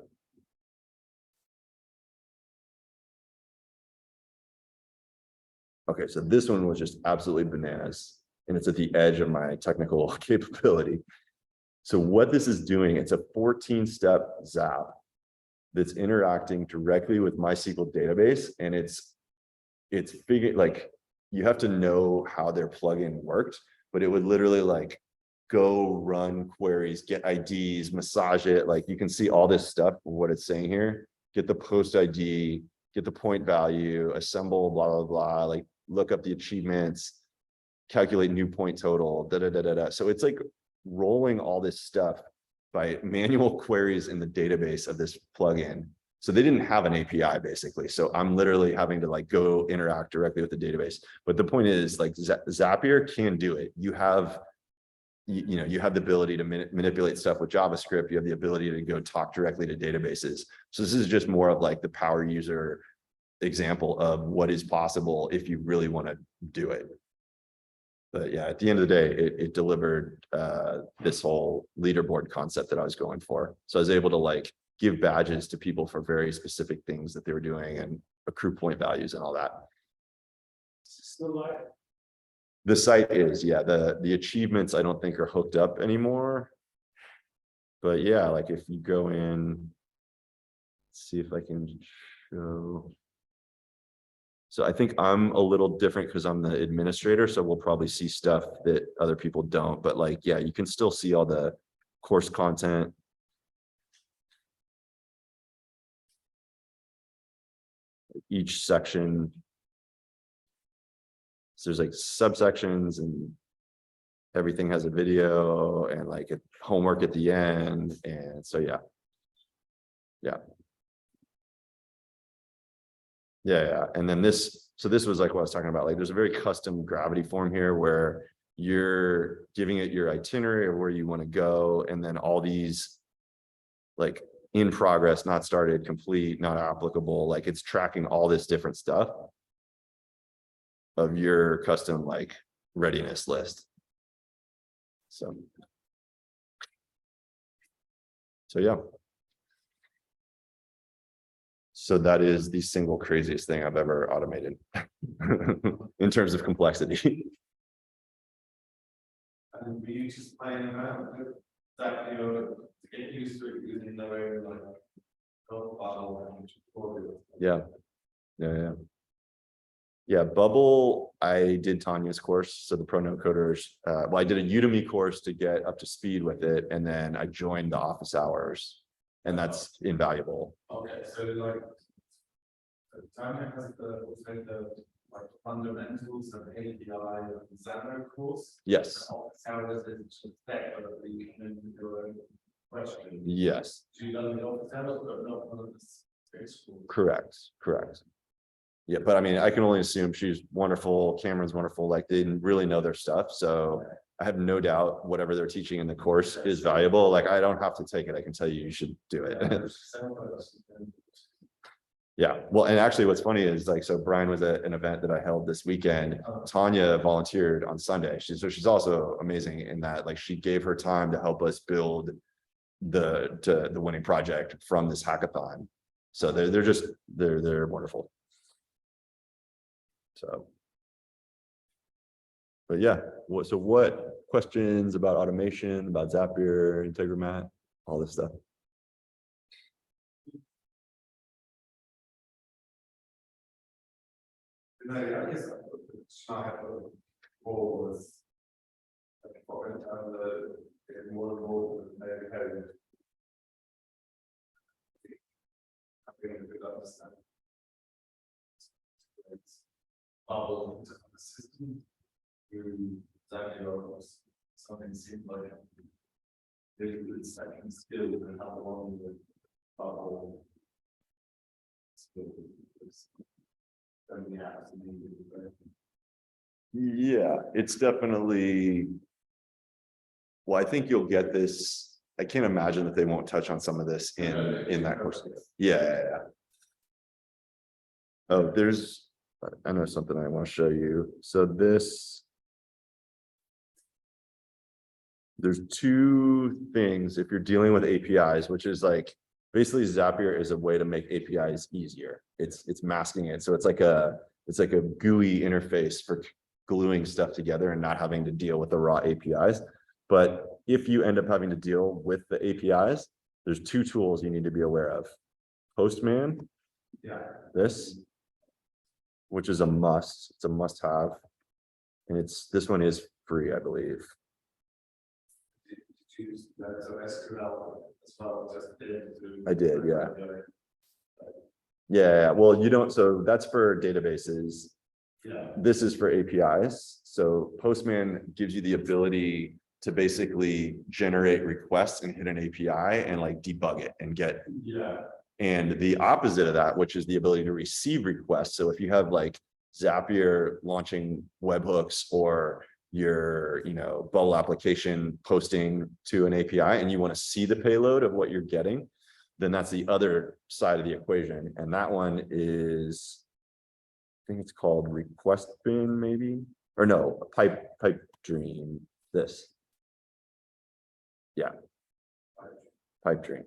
Okay, so this one was just absolutely bananas, and it's at the edge of my technical capability. So what this is doing, it's a 14-step Zap that's interacting directly with MySQL database, and it's figured like you have to know how their plugin worked, but it would literally like go run queries, get IDs, massage it. Like you can see all this stuff, what it's saying here, get the post ID, get the point value, assemble, blah, blah, blah, like look up the achievements, calculate new point total, da, da, da, da, da. So it's like rolling all this stuff by manual queries in the database of this plugin. So they didn't have an API basically. So I'm literally having to like go interact directly with the database. But the point is like Zapier can do it. You have you have the ability to manipulate stuff with JavaScript. You have the ability to go talk directly to databases. So this is just more of like the power user example of what is possible if you really want to do it. But yeah, at the end of the day, it delivered this whole leaderboard concept that I was going for. So I was able to like give badges to people for very specific things that they were doing and accrue point values and all that. Still live? The site is, yeah, the achievements I don't think are hooked up anymore. But yeah, like if you go in, see if I can show. So I think I'm a little different because I'm the administrator, so we'll probably see stuff that other people don't. But like, yeah, you can still see all the course content. Each section. So there's like subsections and everything has a video and like a homework at the end. And so, yeah. Yeah. Yeah. And then so this was like what I was talking about. Like there's a very custom gravity form here where you're giving it your itinerary of where you want to go. And then all these like in progress, not started, complete, not applicable, like it's tracking all this different stuff. of your custom like readiness list. So yeah. So that is the single craziest thing I've ever automated in terms of complexity. And we just playing around with that, you know, to get used to it using the way like Yeah. Yeah, Bubble, I did Tanya's course, so the pro no coders. Well, I did a Udemy course to get up to speed with it, and then I joined the office hours, and that's invaluable. Okay, so like, Tanya has the like fundamentals of API and Zapier course. Yes. How does it affect whether you can do a question? Yes. So you done the office hours, but not one of the schools. Correct. Yeah, but I mean, I can only assume she's wonderful. Cameron's wonderful. Like they really know their stuff. So I have no doubt whatever they're teaching in the course is valuable. Like I don't have to take it. I can tell you, you should do it. Yeah. Well, and actually what's funny is like, so Brian was at an event that I held this weekend. Tanya volunteered on Sunday. She's also amazing in that like she gave her time to help us build the winning project from this hackathon. So they're wonderful. So, but yeah, what questions about automation, about Zapier, Integromat, all this stuff? I guess I was more involved with maybe having a good understanding. Bubble into the system through Zapier, something seemed like a really good second skill and how long the bubble skill is. Yeah, it's definitely. Well, I think you'll get this. I can't imagine that they won't touch on some of this in that course. Yeah. Oh, I know something I want to show you. So there's two things if you're dealing with APIs, which is like basically Zapier is a way to make APIs easier. It's masking it. So it's like a GUI interface for gluing stuff together and not having to deal with the raw APIs. But if you end up having to deal with the APIs, there's two tools you need to be aware of. Postman, this, which is a must. It's a must-have, and this one is free, I believe. Choose that, so SQL as well, I did, yeah. Yeah, well, you don't, so that's for databases. Yeah. This is for APIs. So Postman gives you the ability to basically generate requests and hit an API and like debug it and get. Yeah. And the opposite of that, which is the ability to receive requests. So if you have like Zapier launching webhooks or your Bubble application posting to an API and you want to see the payload of what you're getting, then that's the other side of the equation. And that one is, I think it's called request bin maybe, or no, pipe dream, this. Yeah, pipe dream.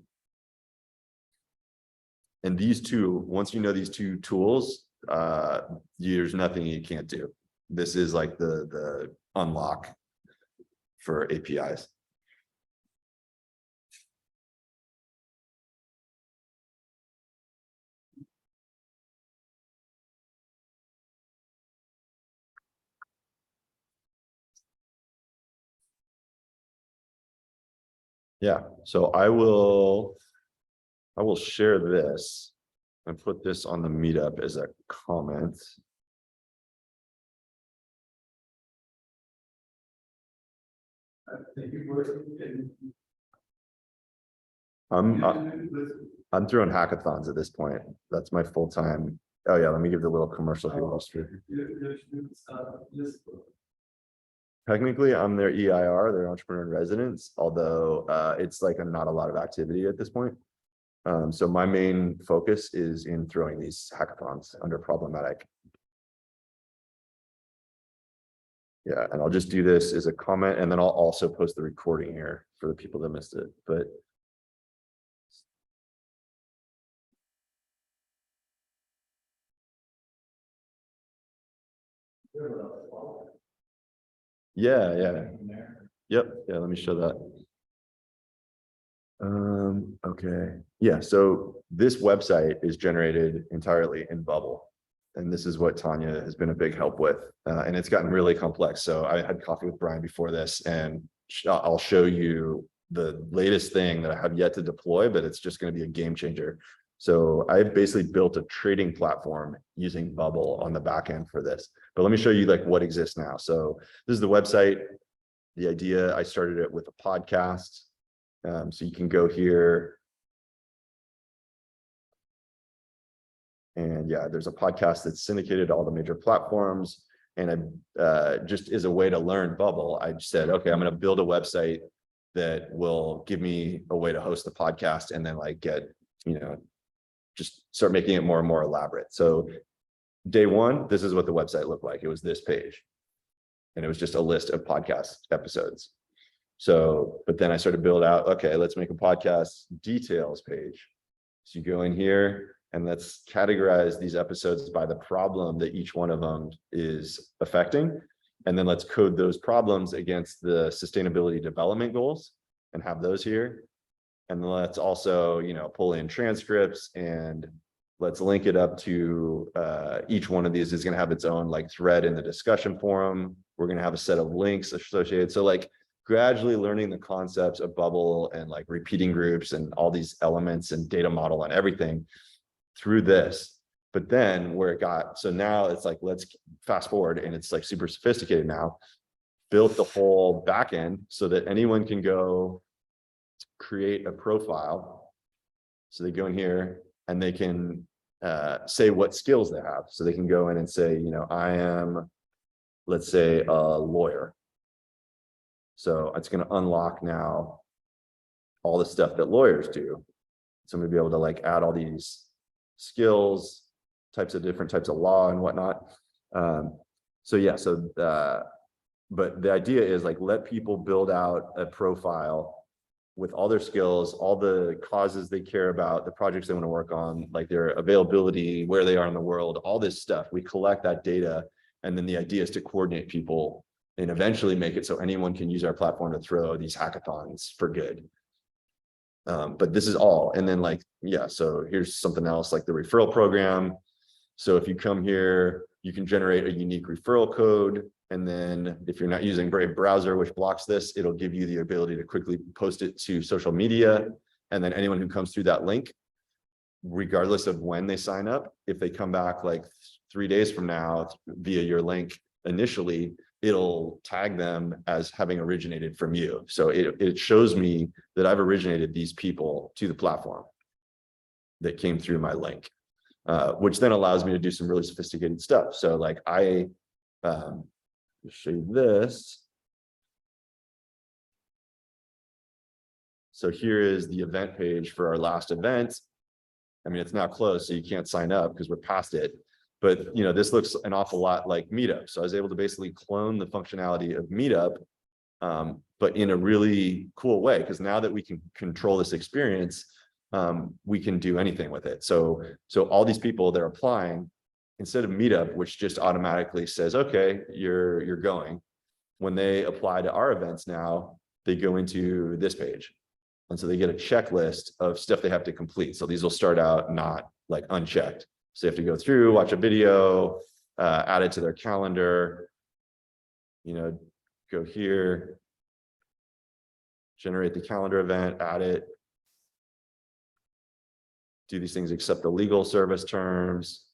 And these two, once you know these two tools, there's nothing you can't do. This is like the unlock for APIs. Yeah, so I will share this and put this on the meetup as a comment. I'm throwing hackathons at this point. That's my full time. Oh yeah, let me give the little commercial here. Technically, I'm their EIR, their entrepreneur in residence, although it's like not a lot of activity at this point. So my main focus is in throwing these hackathons under problematic. Yeah, and I'll just do this as a comment, and then I'll also post the recording here for the people that missed it. But yeah. Yep. Yeah, let me show that. Okay. Yeah, so this website is generated entirely in Bubble. And this is what Tanya has been a big help with. And it's gotten really complex. So I had coffee with Brian before this, and I'll show you the latest thing that I have yet to deploy, but it's just going to be a game changer. So I've basically built a trading platform using Bubble on the back end for this. But let me show you like what exists now. So this is the website. The idea, I started it with a podcast. So you can go here. And yeah, there's a podcast that's syndicated to all the major platforms. And I just as a way to learn Bubble, I said, okay, I'm going to build a website that will give me a way to host the podcast, and then like get, just start making it more and more elaborate. So day one, this is what the website looked like. It was this page. And it was just a list of podcast episodes. So, but then I started to build out, okay, let's make a podcast details page. So you go in here and let's categorize these episodes by the problem that each one of them is affecting. And then let's code those problems against the sustainability development goals and have those here. And then let's also, pull in transcripts, and let's link it up to each one of these is going to have its own like thread in the discussion forum. We're going to have a set of links associated. So like gradually learning the concepts of Bubble and like repeating groups and all these elements and data model and everything through this. But then where it got, so now it's like, let's fast forward, and it's like super sophisticated now, built the whole backend so that anyone can go create a profile. So they go in here and they can say what skills they have. So they can go in and say, I am, let's say, a lawyer. So it's going to unlock now all the stuff that lawyers do. So I'm going to be able to like add all these skills, different types of law and whatnot. So yeah, but the idea is like, let people build out a profile with all their skills, all the causes they care about, the projects they want to work on, like their availability, where they are in the world, all this stuff. We collect that data. And then the idea is to coordinate people and eventually make it so anyone can use our platform to throw these hackathons for good. But this is all. And then like, yeah, so here's something else like the referral program. So if you come here, you can generate a unique referral code. And then if you're not using Brave browser, which blocks this, it'll give you the ability to quickly post it to social media. And then anyone who comes through that link, regardless of when they sign up, if they come back like 3 days from now via your link initially, it'll tag them as having originated from you. So it shows me that I've originated these people to the platform that came through my link, which then allows me to do some really sophisticated stuff. So like I show you this. So here is the event page for our last event. I mean, it's now closed, so you can't sign up because we're past it. But this looks an awful lot like Meetup. So I was able to basically clone the functionality of Meetup, but in a really cool way, because now that we can control this experience, we can do anything with it. So all these people that are applying, instead of Meetup, which just automatically says, okay, you're going, when they apply to our events now, they go into this page. And so they get a checklist of stuff they have to complete. So these will start out not like unchecked. So they have to go through, watch a video, add it to their calendar, go here, generate the calendar event, add it, do these things, accept the legal service terms,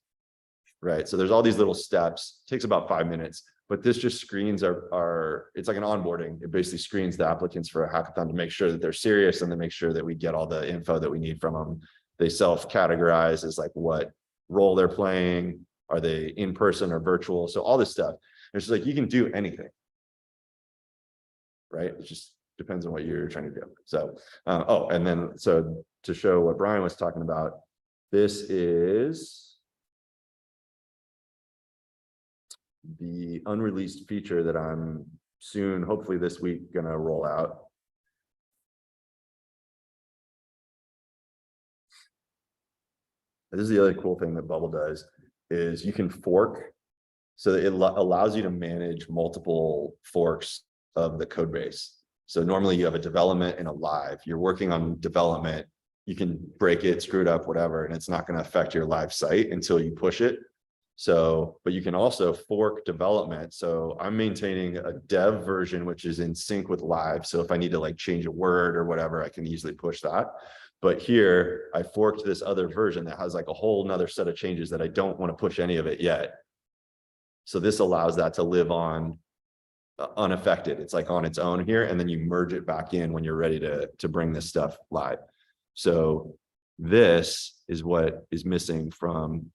right? So there's all these little steps. It takes about 5 minutes, but this just screens it's like an onboarding. It basically screens the applicants for a hackathon to make sure that they're serious and to make sure that we get all the info that we need from them. They self-categorize as like what role they're playing. Are they in person or virtual? So all this stuff. It's just like, you can do anything, right? It just depends on what you're trying to do. So, and then, so to show what Brian was talking about, this is the unreleased feature that I'm soon, hopefully this week, gonna roll out. This is the other cool thing that Bubble does, is you can fork. So it allows you to manage multiple forks of the code base. So normally you have a development and a live. You're working on development, you can break it, screw it up, whatever, and it's not going to affect your live site until you push it. So, but you can also fork development. So I'm maintaining a dev version, which is in sync with live. So if I need to like change a word or whatever, I can easily push that. But here I forked this other version that has like a whole nother set of changes that I don't want to push any of it yet. So this allows that to live on unaffected. It's like on its own here, and then you merge it back in when you're ready to bring this stuff live. So this is what is missing from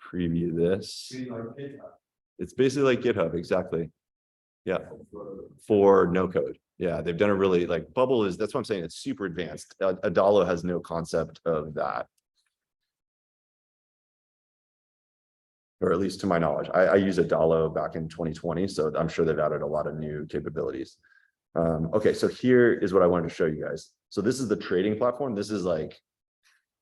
preview this. It's basically like GitHub, exactly. Yeah, for no code. Yeah, they've done a really like Bubble is, that's what I'm saying, it's super advanced. Adalo has no concept of that. Or at least to my knowledge. I use Adalo back in 2020, so I'm sure they've added a lot of new capabilities. Okay, so here is what I wanted to show you guys. So this is the trading platform. This is like,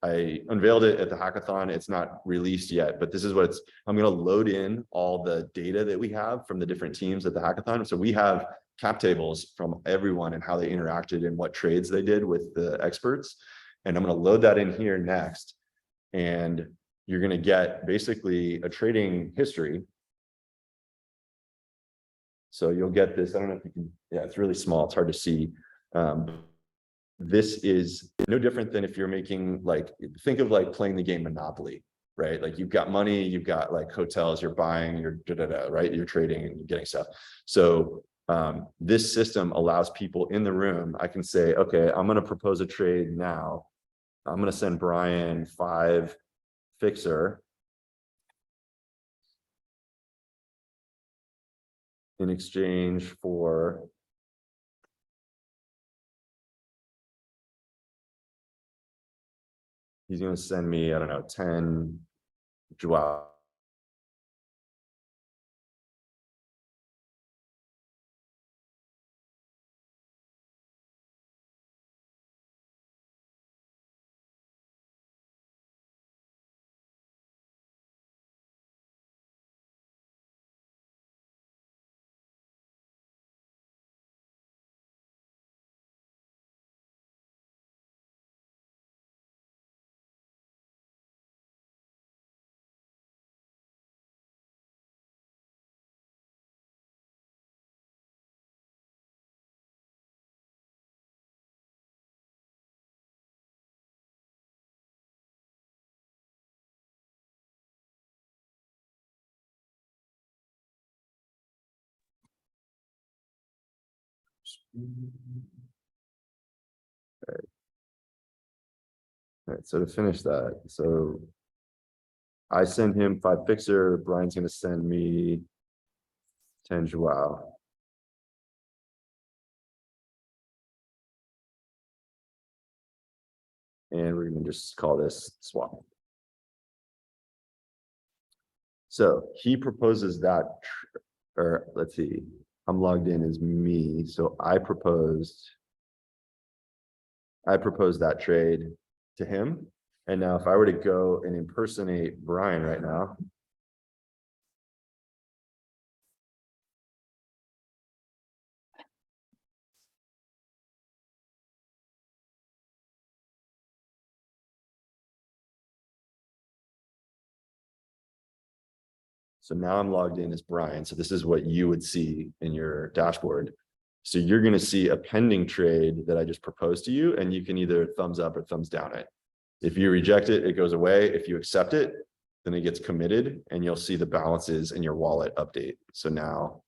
I unveiled it at the hackathon. It's not released yet, but this is what it's, I'm going to load in all the data that we have from the different teams at the hackathon. So we have cap tables from everyone and how they interacted and what trades they did with the experts. And I'm going to load that in here next. And you're going to get basically a trading history. So you'll get this, I don't know if you can, yeah, it's really small. It's hard to see. This is no different than if you're making, like, think of like playing the game Monopoly, right? Like you've got money, you've got like hotels, you're buying, you're right? You're trading and you're getting stuff. So this system allows people in the room, I can say, okay, I'm going to propose a trade now. I'm going to send Brian 5 fixer in exchange for he's going to send me, I don't know, 10 Joao. All right, so to finish that, so I send him 5 fixer, Brian's going to send me 10 Joao. And we're going to just call this swap. So he proposes that, or let's see, I'm logged in as me. So I proposed that trade to him. And now if I were to go and impersonate Brian right now. So now I'm logged in as Brian. So this is what you would see in your dashboard. So you're going to see a pending trade that I just proposed to you, and you can either thumbs up or thumbs down it. If you reject it, it goes away. If you accept it, then it gets committed and you'll see the balances in your wallet update. So now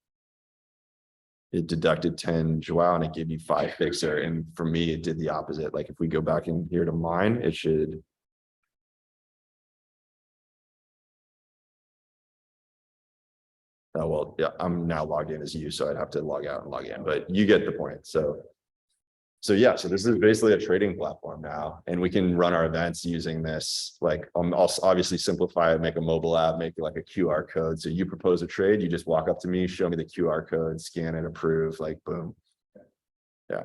it deducted 10 Joao and it gave you 5 fixer. And for me, it did the opposite. Like if we go back in here to mine, it should. Oh, well, yeah, I'm now logged in as you, so I'd have to log out and log in, but you get the point. So So yeah, so this is basically a trading platform now, and we can run our events using this. Like, I'll obviously simplify it, make a mobile app, make it like a QR code. So you propose a trade, you just walk up to me, show me the QR code, scan it, approve, like boom. Yeah.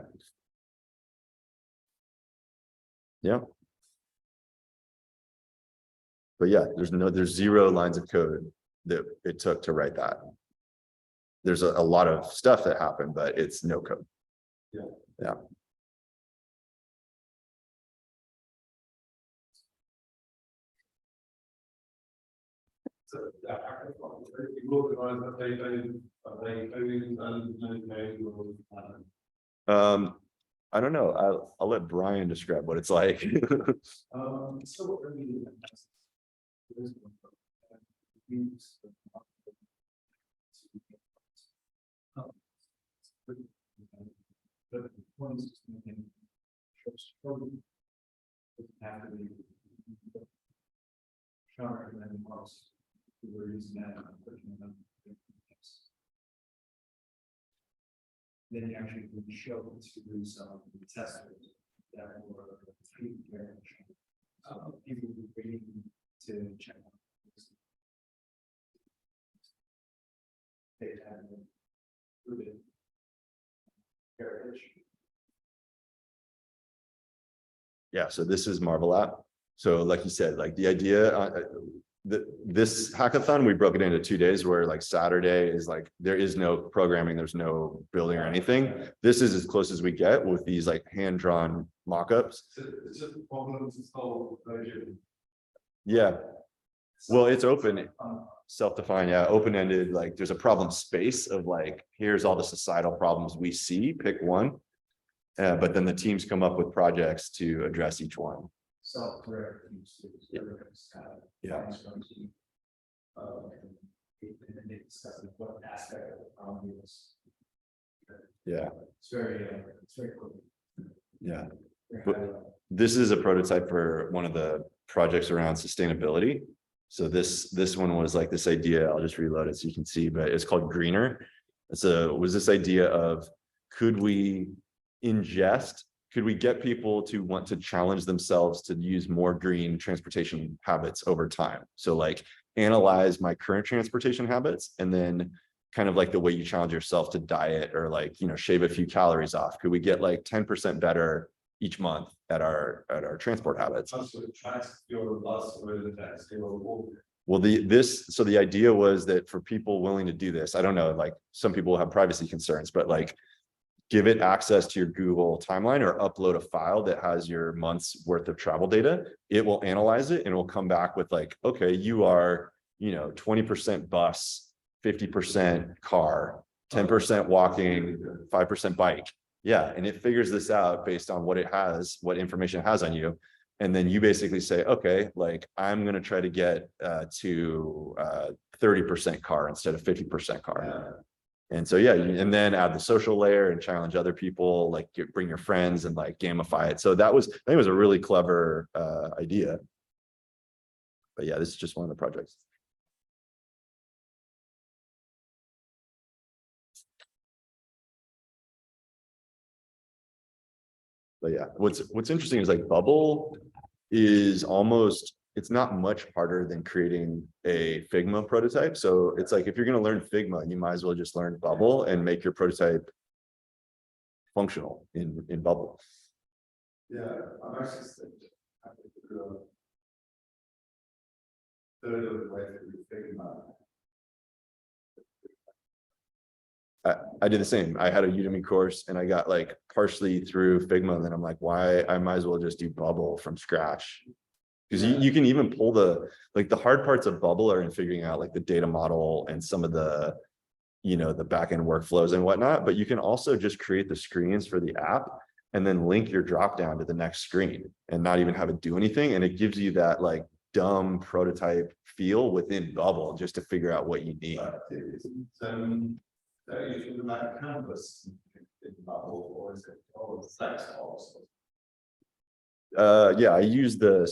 Yeah. But yeah, there's 0 lines of code that it took to write that. There's a lot of stuff that happened, but it's no code. Yeah. Yeah. So that you organize that they coding and I don't know. I'll let Brian describe what it's like. so what really but one is have to be sharp and then most we're using that. Then you actually can show to some testers that were people will be waiting to check out. They have proven heritage. Yeah, so this is Marvel app. So like you said, like the idea, this hackathon, we broke it into 2 days where like Saturday is like, there is no programming, there's no building or anything. This is as close as we get with these like hand-drawn mock-ups. It's just problems to solve. Yeah, well, it's open, self-defined, yeah, open-ended, like there's a problem space of like, here's all the societal problems we see, pick one. But then the teams come up with projects to address each one. Self-correct. Yeah. And they discuss what aspect of the problem is. Yeah, It's very cool. yeah. This is a prototype for one of the projects around sustainability. So this one was like this idea, I'll just reload it so you can see, but it's called Greener. Was this idea of, could we get people to want to challenge themselves to use more green transportation habits over time? So like analyze my current transportation habits, and then kind of like the way you challenge yourself to diet or like, you know, shave a few calories off. Could we get like 10% better each month at our transport habits? Well, so the idea was that for people willing to do this, I don't know, like some people have privacy concerns, but like give it access to your Google timeline or upload a file that has your month's worth of travel data. It will analyze it and it will come back with like, okay, you are, you know, 20% bus, 50% car, 10% walking, 5% bike. Yeah. And it figures this out based on what it has, what information it has on you. And then you basically say, okay, like I'm going to try to get to 30% car instead of 50% car. Yeah. And so, yeah, and then add the social layer and challenge other people, like bring your friends and like gamify it. So I think it was a really clever idea. But yeah, this is just one of the projects. But yeah, what's interesting is like Bubble is almost, it's not much harder than creating a Figma prototype. So it's like, if you're going to learn Figma, you might as well just learn Bubble and make your prototype functional in Bubble. Yeah, I'm actually third of the way through Figma. I did the same. I had a Udemy course and I got like partially through Figma, and then I'm like, why? I might as well just do Bubble from scratch. Because you can even pull the hard parts of Bubble are in figuring out like the data model and some of the, you know, the backend workflows and whatnot, but you can also just create the screens for the app and then link your drop down to the next screen and not even have it do anything. And it gives you that like dumb prototype feel within Bubble just to figure out what you need. So you think about canvas in Bubble, or is it Flex also? Yeah, I use their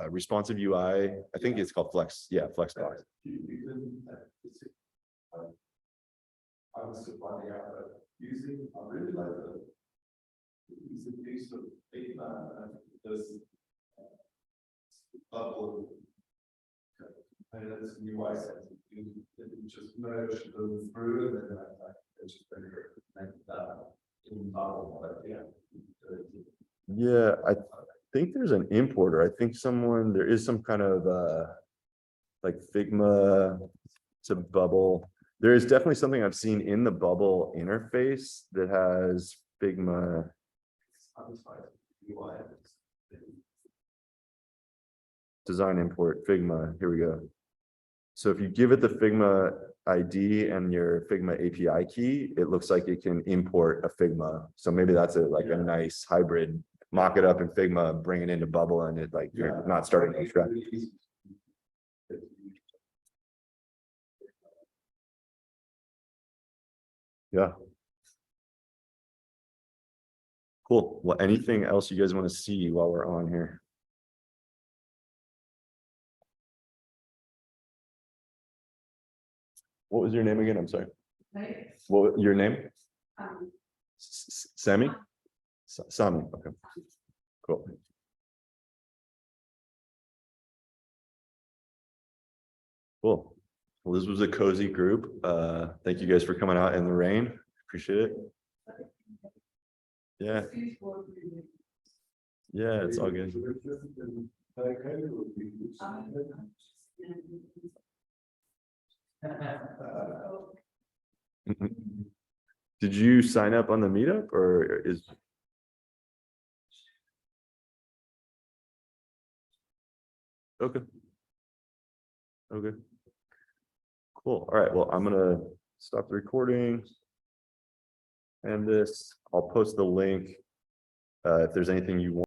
responsive UI. I think it's called Flex. Yeah, Flexbox. I was finding out that using, I really like use of Figma, does bubble. And that's a UI set, you just merge them through and then it's just better connect that in bubble, but yeah. Yeah, I think there's an importer. I think there is some kind of like Figma to bubble. There is definitely something I've seen in the bubble interface that has Figma. Design import Figma. Here we go. So if you give it the Figma ID and your Figma API key, it looks like it can import a Figma. So maybe that's a nice hybrid. Mock it up in Figma, bring it into Bubble, and it like you're not starting from scratch. Yeah. Cool. Well, anything else you guys want to see while we're on here? What was your name again? I'm sorry. What your name? Sammy? Sami. Okay. Cool. Cool. Well, this was a cozy group. Thank you guys for coming out in the rain. Appreciate it. Yeah. Yeah, it's all good. Did you sign up on the meetup or is? Okay. Okay. Cool. All right. Well, I'm gonna stop the recording. And I'll post the link. If there's anything you want.